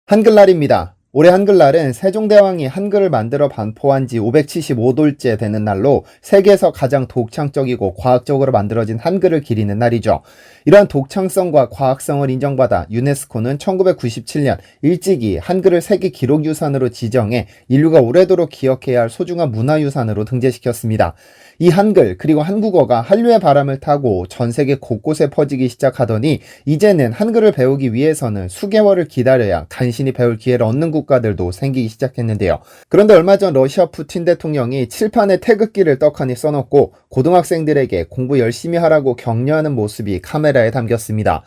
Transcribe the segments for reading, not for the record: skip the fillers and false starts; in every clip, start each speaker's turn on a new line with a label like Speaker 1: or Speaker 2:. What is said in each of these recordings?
Speaker 1: 한글날입니다. 올해 한글날은 세종대왕이 한글을 만들어 반포한 지 575돌째 되는 날로 세계에서 가장 독창적이고 과학적으로 만들어진 한글을 기리는 날이죠. 이러한 독창성과 과학성을 인정받아 유네스코는 1997년 일찍이 한글을 세계 기록유산으로 지정해 인류가 오래도록 기억해야 할 소중한 문화유산으로 등재시켰습니다. 이 한글 그리고 한국어가 한류의 바람을 타고 전 세계 곳곳에 퍼지기 시작하더니 이제는 한글을 배우기 위해서는 수개월을 기다려야 간신히 배울 기회를 얻는 국가들도 생기기 시작했는데요. 그런데 얼마 전 러시아 푸틴 대통령이 칠판에 태극기를 떡하니 써놓고 고등학생들에게 공부 열심히 하라고 격려하는 모습이 카메라에 담겼습니다.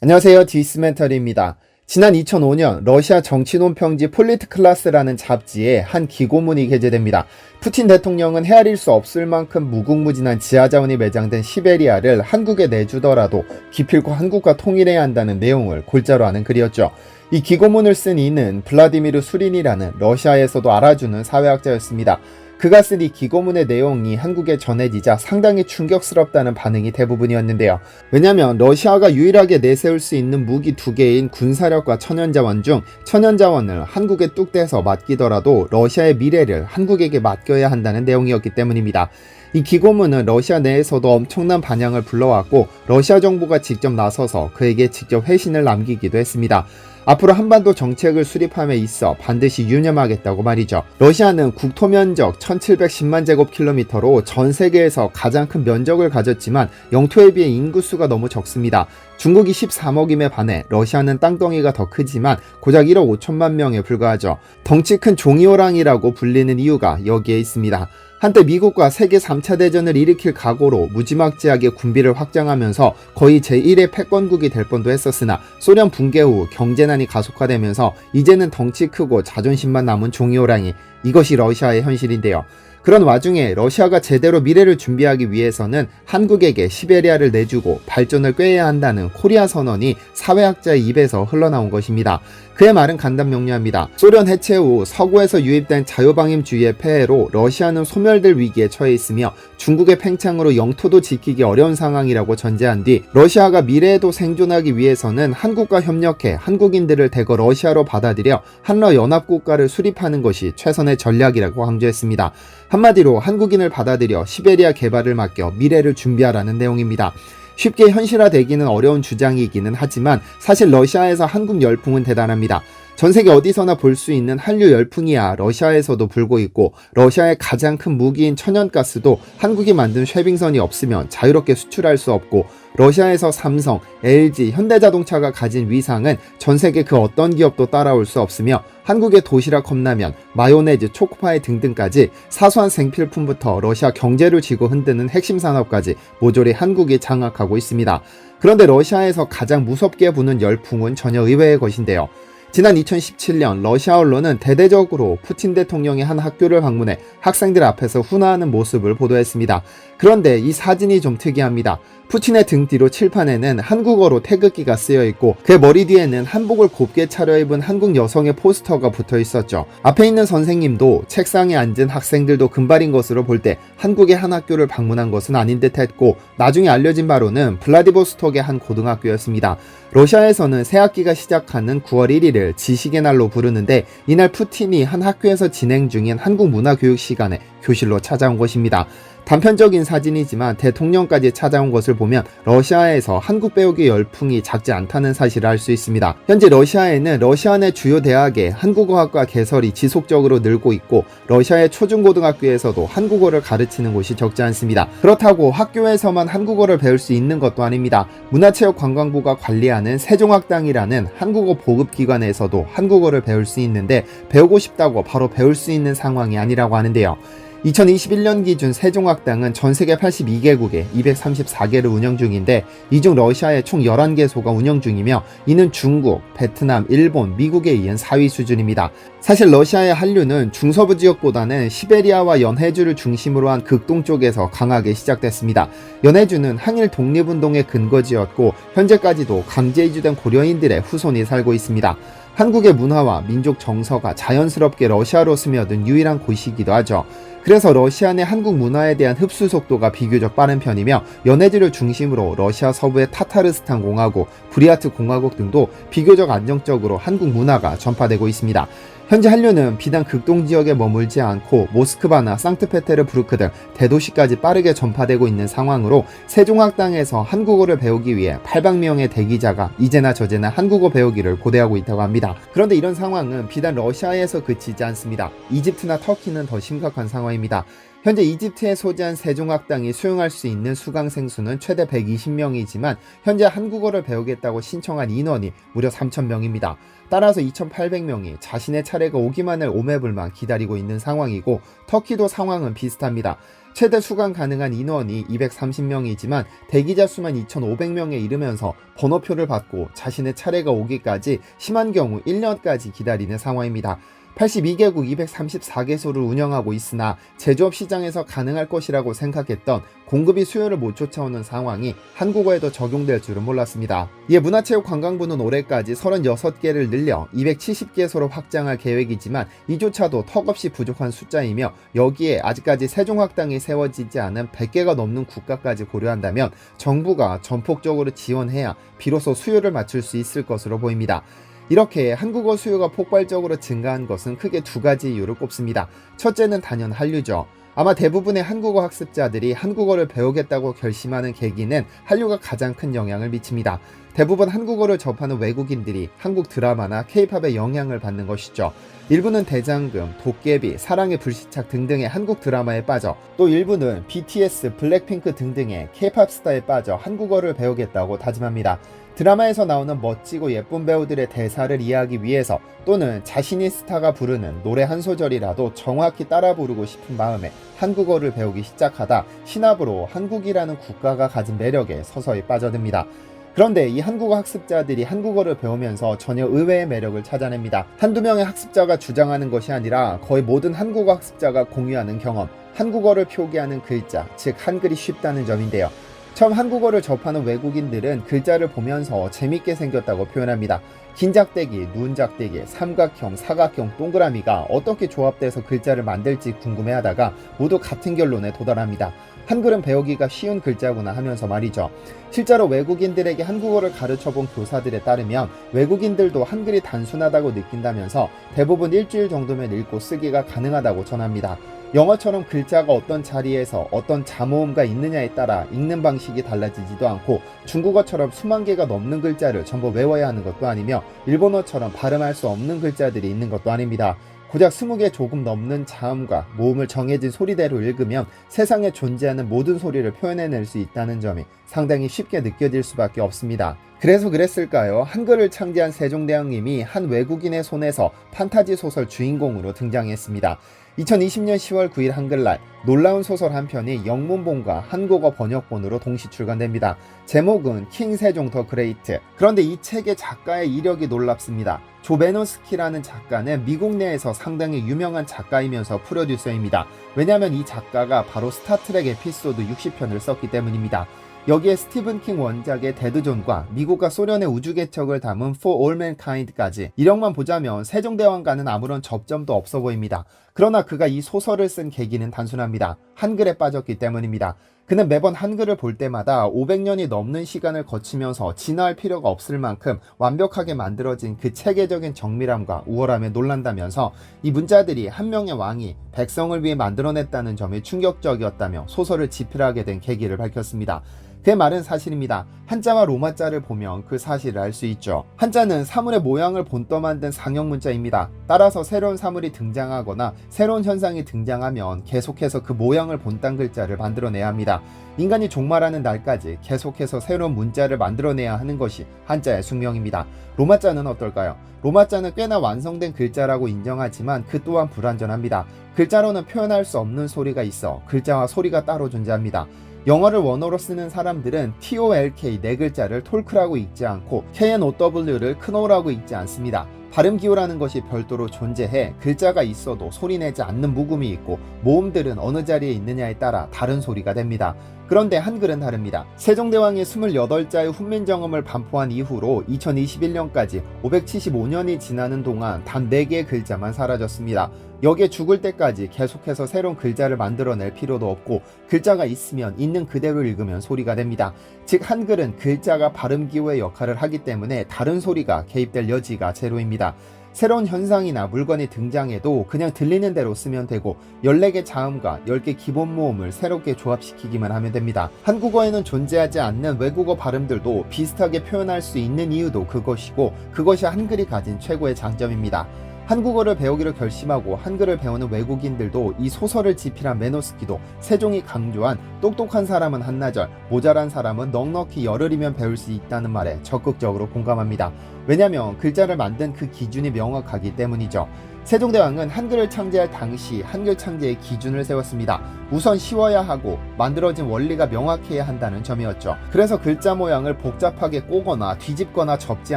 Speaker 1: 안녕하세요, 디스멘터리입니다. 지난 2005년 러시아 정치 논평지 폴리트클라스라는 잡지에 한 기고문이 게재됩니다. 푸틴 대통령은 헤아릴 수 없을 만큼 무궁무진한 지하자원이 매장된 시베리아를 한국에 내주더라도 기필코 한국과 통일해야 한다는 내용을 골자로 하는 글이었죠. 이 기고문을 쓴 이는 블라디미르 수린이라는 러시아에서도 알아주는 사회학자였습니다. 그가 쓴 이 기고문의 내용이 한국에 전해지자 상당히 충격스럽다는 반응이 대부분이었는데요. 왜냐하면 러시아가 유일하게 내세울 수 있는 무기 두 개인 군사력과 천연자원 중 천연자원을 한국에 뚝 떼서 맡기더라도 러시아의 미래를 한국에게 맡겨야 한다는 내용이었기 때문입니다. 이 기고문은 러시아 내에서도 엄청난 반향을 불러왔고 러시아 정부가 직접 나서서 그에게 직접 회신을 남기기도 했습니다. 앞으로 한반도 정책을 수립함에 있어 반드시 유념하겠다고 말이죠. 러시아는 국토 면적 1710만 제곱킬로미터로 전 세계에서 가장 큰 면적을 가졌지만 영토에 비해 인구수가 너무 적습니다. 중국이 13억임에 반해 러시아는 땅덩이가 더 크지만 고작 1억 5천만 명에 불과하죠. 덩치 큰 종이호랑이라고 불리는 이유가 여기에 있습니다. 한때 미국과 세계 3차 대전을 일으킬 각오로 무지막지하게 군비를 확장하면서 거의 제1의 패권국이 될 뻔도 했었으나 소련 붕괴 후 경제난이 가속화되면서 이제는 덩치 크고 자존심만 남은 종이호랑이, 이것이 러시아의 현실인데요. 그런 와중에 러시아가 제대로 미래를 준비하기 위해서는 한국에게 시베리아를 내주고 발전을 꾀해야 한다는 코리아 선언이 사회학자의 입에서 흘러나온 것입니다. 그의 말은 간단명료합니다. 소련 해체 후 서구에서 유입된 자유방임주의의 폐해로 러시아는 소멸될 위기에 처해 있으며 중국의 팽창으로 영토도 지키기 어려운 상황이라고 전제한 뒤 러시아가 미래에도 생존하기 위해서는 한국과 협력해 한국인들을 대거 러시아로 받아들여 한러 연합국가를 수립하는 것이 최선의 전략이라고 강조했습니다. 한마디로 한국인을 받아들여 시베리아 개발을 맡겨 미래를 준비하라는 내용입니다. 쉽게 현실화되기는 어려운 주장이기는 하지만 사실 러시아에서 한국 열풍은 대단합니다. 전 세계 어디서나 볼 수 있는 한류 열풍이야 러시아에서도 불고 있고 러시아의 가장 큰 무기인 천연가스도 한국이 만든 쉐빙선이 없으면 자유롭게 수출할 수 없고 러시아에서 삼성, LG, 현대자동차가 가진 위상은 전 세계 그 어떤 기업도 따라올 수 없으며 한국의 도시락 컵라면, 마요네즈, 초코파이 등등까지 사소한 생필품부터 러시아 경제를 쥐고 흔드는 핵심 산업까지 모조리 한국이 장악하고 있습니다. 그런데 러시아에서 가장 무섭게 부는 열풍은 전혀 의외의 것인데요. 지난 2017년 러시아 언론은 대대적으로 푸틴 대통령이 한 학교를 방문해 학생들 앞에서 훈화하는 모습을 보도했습니다. 그런데 이 사진이 좀 특이합니다. 푸틴의 등 뒤로 칠판에는 한국어로 태극기가 쓰여 있고 그의 머리 뒤에는 한복을 곱게 차려입은 한국 여성의 포스터가 붙어 있었죠. 앞에 있는 선생님도 책상에 앉은 학생들도 금발인 것으로 볼 때 한국의 한 학교를 방문한 것은 아닌 듯 했고 나중에 알려진 바로는 블라디보스톡의 한 고등학교였습니다. 러시아에서는 새학기가 시작하는 9월 1일을 지식의 날로 부르는데 이날 푸틴이 한 학교에서 진행 중인 한국 문화교육 시간에 교실로 찾아온 것입니다. 단편적인 사진이지만 대통령까지 찾아온 것을 보면 러시아에서 한국 배우기 열풍이 작지 않다는 사실을 알 수 있습니다. 현재 러시아에는 러시아 내 주요 대학의 한국어학과 개설이 지속적으로 늘고 있고 러시아의 초중고등학교에서도 한국어를 가르치는 곳이 적지 않습니다. 그렇다고 학교에서만 한국어를 배울 수 있는 것도 아닙니다. 문화체육관광부가 관리하는 세종학당이라는 한국어 보급기관에서도 한국어를 배울 수 있는데 배우고 싶다고 바로 배울 수 있는 상황이 아니라고 하는데요. 2021년 기준 세종학당은 전세계 82개국에 234개를 운영 중인데 이 중 러시아에 총 11개소가 운영 중이며 이는 중국, 베트남, 일본, 미국에 이은 4위 수준입니다. 사실 러시아의 한류는 중서부 지역보다는 시베리아와 연해주를 중심으로 한 극동 쪽에서 강하게 시작됐습니다. 연해주는 항일 독립운동의 근거지였고 현재까지도 강제 이주된 고려인들의 후손이 살고 있습니다. 한국의 문화와 민족 정서가 자연스럽게 러시아로 스며든 유일한 곳이기도 하죠. 그래서 러시아 내 한국 문화에 대한 흡수 속도가 비교적 빠른 편이며 연해지를 중심으로 러시아 서부의 타타르스탄 공화국, 부리아트 공화국 등도 비교적 안정적으로 한국 문화가 전파되고 있습니다. 현재 한류는 비단 극동 지역에 머물지 않고 모스크바나 상트페테르부르크 등 대도시까지 빠르게 전파되고 있는 상황으로 세종학당에서 한국어를 배우기 위해 800명의 대기자가 이제나 저제나 한국어 배우기를 고대하고 있다고 합니다. 그런데 이런 상황은 비단 러시아에서 그치지 않습니다. 이집트나 터키는 더 심각한 상황입니다. 현재 이집트에 소재한 세종학당이 수용할 수 있는 수강생 수는 최대 120명이지만 현재 한국어를 배우겠다고 신청한 인원이 무려 3,000명입니다. 따라서 2,800명이 자신의 차례가 오기만을 오매불만 기다리고 있는 상황이고 터키도 상황은 비슷합니다. 최대 수강 가능한 인원이 230명이지만 대기자 수만 2,500명에 이르면서 번호표를 받고 자신의 차례가 오기까지 심한 경우 1년까지 기다리는 상황입니다. 82개국 234개소를 운영하고 있으나 제조업 시장에서 가능할 것이라고 생각했던 공급이 수요를 못 쫓아오는 상황이 한국어에도 적용될 줄은 몰랐습니다. 이에 문화체육관광부는 올해까지 36개를 늘려 270개소로 확장할 계획이지만 이조차도 턱없이 부족한 숫자이며 여기에 아직까지 세종학당이 세워지지 않은 100개가 넘는 국가까지 고려한다면 정부가 전폭적으로 지원해야 비로소 수요를 맞출 수 있을 것으로 보입니다. 이렇게 한국어 수요가 폭발적으로 증가한 것은 크게 두 가지 이유를 꼽습니다. 첫째는 단연 한류죠. 아마 대부분의 한국어 학습자들이 한국어를 배우겠다고 결심하는 계기는 한류가 가장 큰 영향을 미칩니다. 대부분 한국어를 접하는 외국인들이 한국 드라마나 K-팝의 영향을 받는 것이죠. 일부는 대장금, 도깨비, 사랑의 불시착 등등의 한국 드라마에 빠져 또 일부는 BTS, 블랙핑크 등등의 K-팝 스타에 빠져 한국어를 배우겠다고 다짐합니다. 드라마에서 나오는 멋지고 예쁜 배우들의 대사를 이해하기 위해서 또는 자신이 스타가 부르는 노래 한 소절이라도 정확히 따라 부르고 싶은 마음에 한국어를 배우기 시작하다 신압으로 한국이라는 국가가 가진 매력에 서서히 빠져듭니다. 그런데 이 한국어 학습자들이 한국어를 배우면서 전혀 의외의 매력을 찾아냅니다. 한두 명의 학습자가 주장하는 것이 아니라 거의 모든 한국어 학습자가 공유하는 경험, 한국어를 표기하는 글자, 즉 한글이 쉽다는 점인데요. 처음 한국어를 접하는 외국인들은 글자를 보면서 재밌게 생겼다고 표현합니다. 긴 작대기, 눈 작대기, 삼각형, 사각형, 동그라미가 어떻게 조합돼서 글자를 만들지 궁금해하다가 모두 같은 결론에 도달합니다. 한글은 배우기가 쉬운 글자구나 하면서 말이죠. 실제로 외국인들에게 한국어를 가르쳐본 교사들에 따르면 외국인들도 한글이 단순하다고 느낀다면서 대부분 일주일 정도면 읽고 쓰기가 가능하다고 전합니다. 영어처럼 글자가 어떤 자리에서 어떤 자모음가 있느냐에 따라 읽는 방식이 달라지지도 않고 중국어처럼 수만 개가 넘는 글자를 전부 외워야 하는 것도 아니며 일본어처럼 발음할 수 없는 글자들이 있는 것도 아닙니다. 고작 20개 조금 넘는 자음과 모음을 정해진 소리대로 읽으면 세상에 존재하는 모든 소리를 표현해낼 수 있다는 점이 상당히 쉽게 느껴질 수밖에 없습니다. 그래서 그랬을까요? 한글을 창제한 세종대왕님이 한 외국인의 손에서 판타지 소설 주인공으로 등장했습니다. 2020년 10월 9일 한글날 놀라운 소설 한 편이 영문본과 한국어 번역본으로 동시 출간됩니다. 제목은 킹 세종 더 그레이트. 그런데 이 책의 작가의 이력이 놀랍습니다. 조 베노스키라는 작가는 미국 내에서 상당히 유명한 작가이면서 프로듀서입니다. 왜냐하면 이 작가가 바로 스타트렉 에피소드 60편을 썼기 때문입니다. 여기에 스티븐 킹 원작의 데드존과 미국과 소련의 우주개척을 담은 For All Mankind까지 이력만 보자면 세종대왕과는 아무런 접점도 없어 보입니다. 그러나 그가 이 소설을 쓴 계기는 단순합니다. 한글에 빠졌기 때문입니다. 그는 매번 한글을 볼 때마다 500년이 넘는 시간을 거치면서 진화할 필요가 없을 만큼 완벽하게 만들어진 그 체계적인 정밀함과 우월함에 놀란다면서 이 문자들이 한 명의 왕이 백성을 위해 만들어냈다는 점이 충격적이었다며 소설을 집필하게 된 계기를 밝혔습니다. 그의 말은 사실입니다. 한자와 로마자를 보면 그 사실을 알 수 있죠. 한자는 사물의 모양을 본떠 만든 상형 문자입니다. 따라서 새로운 사물이 등장하거나 새로운 현상이 등장하면 계속해서 그 모양을 본딴 글자를 만들어내야 합니다. 인간이 종말하는 날까지 계속해서 새로운 문자를 만들어내야 하는 것이 한자의 숙명입니다. 로마자는 어떨까요? 로마자는 꽤나 완성된 글자라고 인정하지만 그 또한 불완전합니다. 글자로는 표현할 수 없는 소리가 있어 글자와 소리가 따로 존재합니다. 영어를 원어로 쓰는 사람들은 TOLK 네 글자를 톨크라고 읽지 않고 KNOW를 큰 O라고 읽지 않습니다. 발음기호라는 것이 별도로 존재해 글자가 있어도 소리내지 않는 묵음이 있고 모음들은 어느 자리에 있느냐에 따라 다른 소리가 됩니다. 그런데 한글은 다릅니다. 세종대왕이 28자의 훈민정음을 반포한 이후로 2021년까지 575년이 지나는 동안 단 4개의 글자만 사라졌습니다. 여기에 죽을 때까지 계속해서 새로운 글자를 만들어낼 필요도 없고 글자가 있으면 있는 그대로 읽으면 소리가 됩니다. 즉 한글은 글자가 발음기호의 역할을 하기 때문에 다른 소리가 개입될 여지가 제로입니다. 새로운 현상이나 물건이 등장해도 그냥 들리는 대로 쓰면 되고 14개 자음과 10개 기본 모음을 새롭게 조합시키기만 하면 됩니다. 한국어에는 존재하지 않는 외국어 발음들도 비슷하게 표현할 수 있는 이유도 그것이고 그것이 한글이 가진 최고의 장점입니다. 한국어를 배우기로 결심하고 한글을 배우는 외국인들도 이 소설을 집필한 매노스키도 세종이 강조한 똑똑한 사람은 한나절, 모자란 사람은 넉넉히 열흘이면 배울 수 있다는 말에 적극적으로 공감합니다. 왜냐하면 글자를 만든 그 기준이 명확하기 때문이죠. 세종대왕은 한글을 창제할 당시 한글 창제의 기준을 세웠습니다. 우선 쉬워야 하고 만들어진 원리가 명확해야 한다는 점이었죠. 그래서 글자 모양을 복잡하게 꼬거나 뒤집거나 접지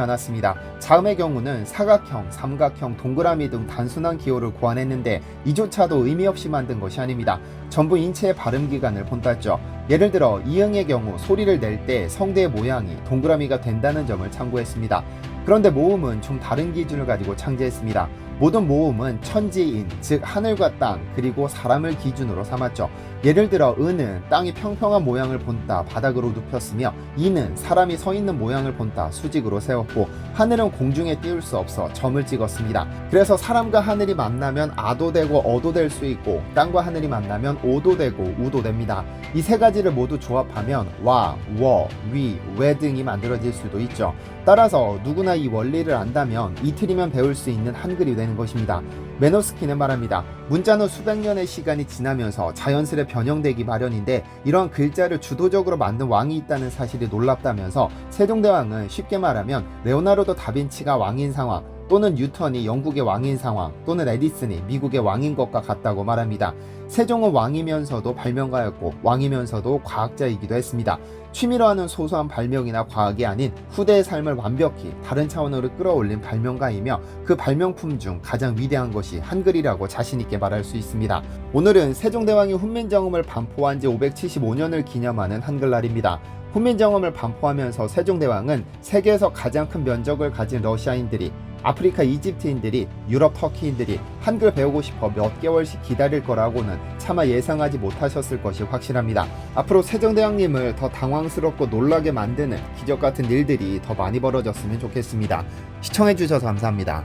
Speaker 1: 않았습니다. 자음의 경우는 사각형, 삼각형, 동그라미 등 단순한 기호를 고안했는데 이조차도 의미 없이 만든 것이 아닙니다. 전부 인체의 발음 기관을 본땄죠. 예를 들어 이응의 경우 소리를 낼 때 성대의 모양이 동그라미가 된다는 점을 참고했습니다. 그런데 모음은 좀 다른 기준을 가지고 창제했습니다. 모든 모음은 천지인, 즉 하늘과 땅, 그리고 사람을 기준으로 삼았죠. 예를 들어 은은 땅이 평평한 모양을 본따 바닥으로 눕혔으며 이는 사람이 서 있는 모양을 본따 수직으로 세웠고 하늘은 공중에 띄울 수 없어 점을 찍었습니다. 그래서 사람과 하늘이 만나면 아도 되고 어도 될 수 있고 땅과 하늘이 만나면 오도 되고 우도 됩니다. 이 세 가지를 모두 조합하면 와, 워, 위, 왜 등이 만들어질 수도 있죠. 따라서 누구나 이 원리를 안다면 이틀이면 배울 수 있는 한글이 되는 것입니다. 매노스키는 말합니다. 문자는 수백 년의 시간이 지나면서 자연스레 변형되기 마련인데 이러한 글자를 주도적으로 만든 왕이 있다는 사실이 놀랍다면서 세종대왕은 쉽게 말하면 레오나르도 다빈치가 왕인 상황 또는 뉴턴이 영국의 왕인 상황 또는 에디슨이 미국의 왕인 것과 같다고 말합니다. 세종은 왕이면서도 발명가였고 왕이면서도 과학자이기도 했습니다. 취미로 하는 소소한 발명이나 과학이 아닌 후대의 삶을 완벽히 다른 차원으로 끌어올린 발명가이며 그 발명품 중 가장 위대한 것이 한글이라고 자신있게 말할 수 있습니다. 오늘은 세종대왕이 훈민정음을 반포한 지 575년을 기념하는 한글날입니다. 훈민정음을 반포하면서 세종대왕은 세계에서 가장 큰 면적을 가진 러시아인들이 아프리카 이집트인들이 유럽 터키인들이 한글 배우고 싶어 몇 개월씩 기다릴 거라고는 차마 예상하지 못하셨을 것이 확실합니다. 앞으로 세종대왕님을 더 당황스럽고 놀라게 만드는 기적같은 일들이 더 많이 벌어졌으면 좋겠습니다. 시청해주셔서 감사합니다.